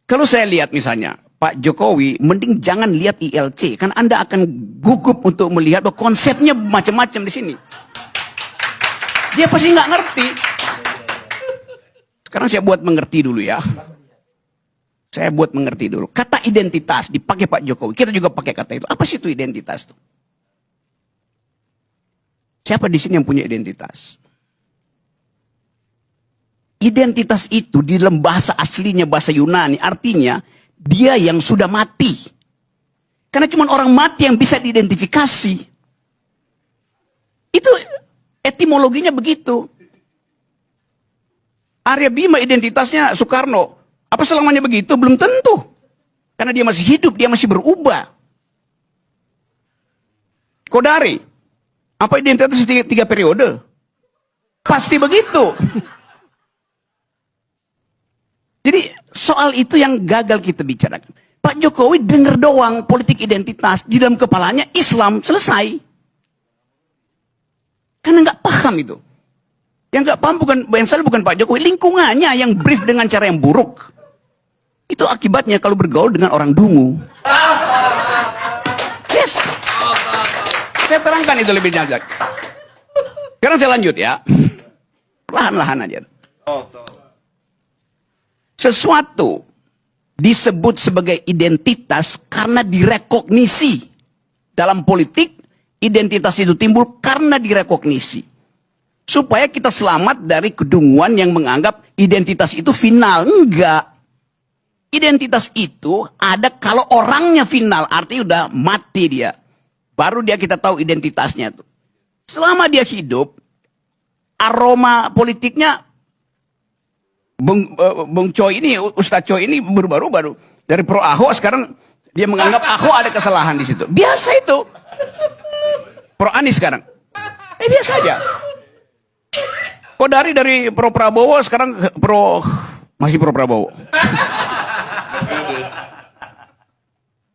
Kalau saya lihat misalnya, Pak Jokowi, mending jangan lihat ILC. Kan Anda akan gugup untuk melihat bahwa konsepnya macam-macam di sini. Dia pasti nggak ngerti. Sekarang saya buat mengerti dulu ya. Saya buat mengerti dulu. Kata identitas dipakai Pak Jokowi. Kita juga pakai kata itu. Apa sih itu identitas itu? Siapa di sini yang punya identitas? Identitas itu di dalam bahasa aslinya, bahasa Yunani, artinya dia yang sudah mati. Karena cuma orang mati yang bisa diidentifikasi. Itu etimologinya begitu. Arya Bima identitasnya Soekarno. Apa selamanya begitu? Belum tentu. Karena dia masih hidup, dia masih berubah. Kodari. Apa identitas 3 periode? Pasti begitu. Jadi soal itu yang gagal kita bicarakan. Pak Jokowi dengar doang politik identitas. Di dalam kepalanya Islam, selesai. Karena nggak paham itu. Yang nggak paham yang salah bukan Pak Jokowi, lingkungannya yang brief dengan cara yang buruk. Itu akibatnya kalau bergaul dengan orang dungu. Yes. Saya terangkan itu lebih lanjut. Sekarang saya lanjut ya. Perlahan-lahan aja. Sesuatu disebut sebagai identitas karena direkognisi. Dalam politik, identitas itu timbul karena direkognisi. Supaya kita selamat dari kedunguan yang menganggap identitas itu final. Enggak. Identitas itu ada kalau orangnya final, artinya udah mati dia. Baru dia kita tahu identitasnya tuh. Selama dia hidup, aroma politiknya Bung Choi ini, Ustadz Choi ini baru-baru dari pro Ahok, sekarang dia menganggap Ahok ada kesalahan di situ. Biasa itu. Pro Anies sekarang. Biasa aja. Kok dari pro Prabowo sekarang masih pro Prabowo.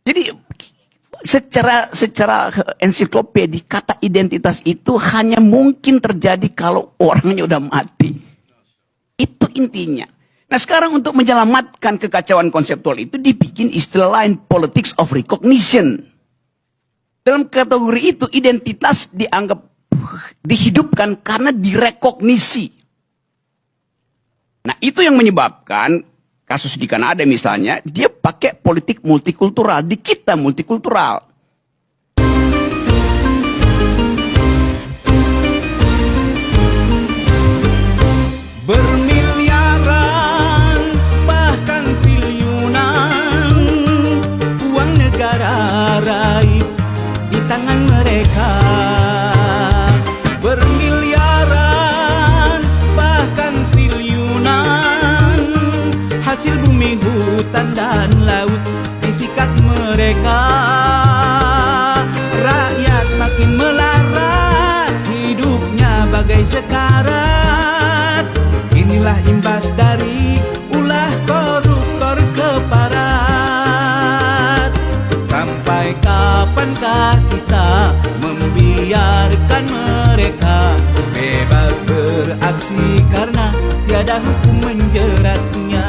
Jadi secara ensiklopedik kata identitas itu hanya mungkin terjadi kalau orangnya udah mati. Itu intinya. Nah sekarang untuk menyelamatkan kekacauan konseptual itu dibikin istilah lain, politics of recognition. Dalam kategori itu identitas dianggap dihidupkan karena direkognisi. Nah itu yang menyebabkan kasus di Kanada misalnya, dia pakai politik multikultural, di kita multikultural. Bermiliaran, bahkan triliunan, uang negara raib di tangan mereka. Bermiliaran, bahkan triliunan, hasil bumi, hutan, dan laut disikat mereka. Rakyat makin melarat, hidupnya bagai sekarat. Inilah imbas dari ulah koruptor keparat. Sampai kapankah kita membiarkan mereka bebas beraksi karena tiada hukum menjeratnya?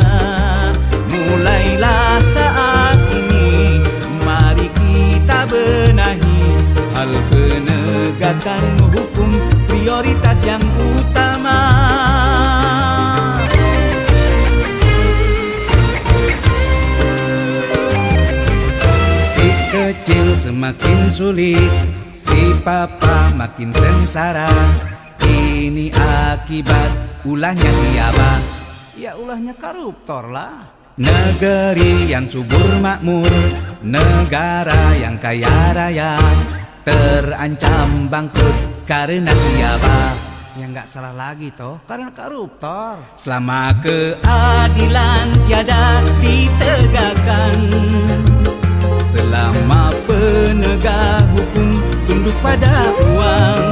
Mulailah saat ini, mari kita benahi hal penegakan hukum, prioritas yang utama. Si kecil semakin sulit, si papa makin sengsara. Ini akibat ulahnya siapa? Ya ulahnya koruptor lah. Negeri yang subur makmur, negara yang kaya raya, terancam bangkrut karena siapa? Ya nggak salah lagi toh, karena koruptor. Selama keadilan tiada ditegakkan, selama penegak hukum tunduk pada uang,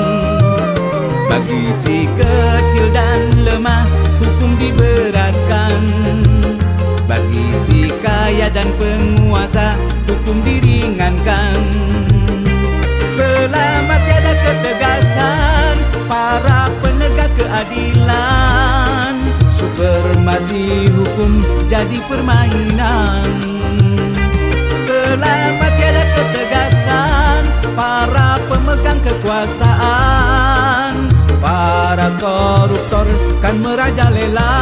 bagi si kecil dan lemah hukum diberatkan, bagi si kaya dan penguasa hukum diringankan. Selama tiada ketegasan para penegak keadilan, super masih hukum jadi permainan. Selama tiada ketegasan para pemegang kekuasaan, para koruptor kan merajalela.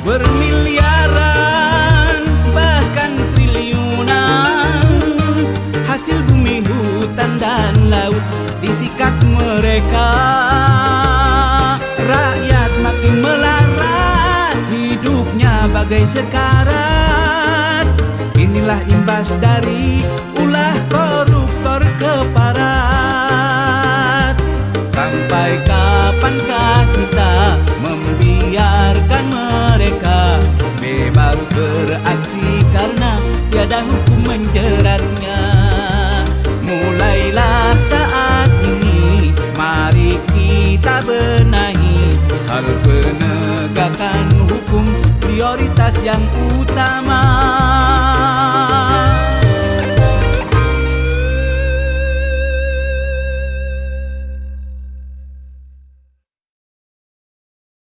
Bermiliaran bahkan triliunan, hasil bumi, hutan dan laut disikat mereka. Rakyat makin melarat, hidupnya bagai sekarat. Inilah imbas dari ulah koruptor keparat. Sampai kapankah kita membiarkan mereka bebas beraksi karena tiada hukum menjeratnya? Mulailah saat ini, mari kita benahi hal penegakan hukum, prioritas yang utama.